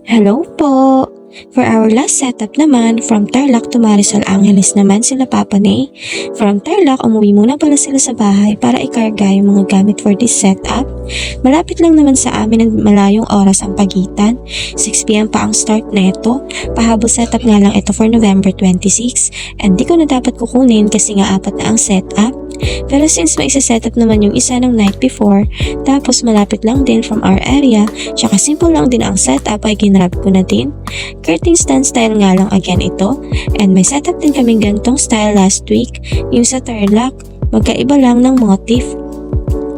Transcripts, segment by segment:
Hello po! For our last setup naman, from Tarlac to Marisol Angeles naman sila Papa Nay. From Tarlac, umuwi muna pala sila sa bahay para ikarga yung mga gamit for this setup. Malapit lang naman sa amin ang malayong oras ang pagitan. 6pm pa ang start neto. Pahabol setup nga lang ito for November 26 and di ko na dapat kukunin kasi nga 4 na ang setup. Pero since may isa-setup naman yung isa ng night before, tapos malapit lang din from our area, tsaka simple lang din ang setup ay ginrab ko na din. Curtain stand style nga lang again ito, and may setup din kaming gantong style last week, yung sa Tarlac, magkaiba lang ng motif.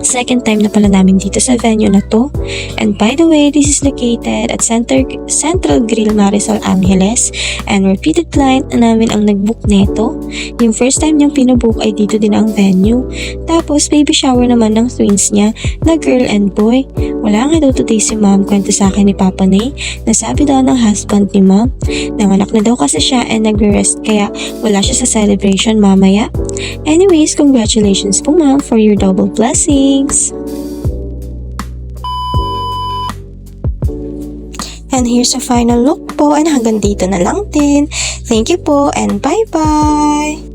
Second time na pala namin dito sa venue na to. And by the way, this is located at Central Grill Marisol Angeles and repeated client na namin ang nag-book neto. Yung first time niyang pinubook ay dito din ang venue. Tapos baby shower naman ng twins niya na girl and boy. Wala nga daw today si ma'am, kwento sa akin ni Papa Nay. Nasabi daw ng husband ni ma'am. Nanganak na daw kasi siya and nagre-rest kaya wala siya sa celebration mamaya. Anyways, congratulations po ma'am for your double blessings. And here's a final look po and hanggang dito na lang din. Thank you po and bye-bye!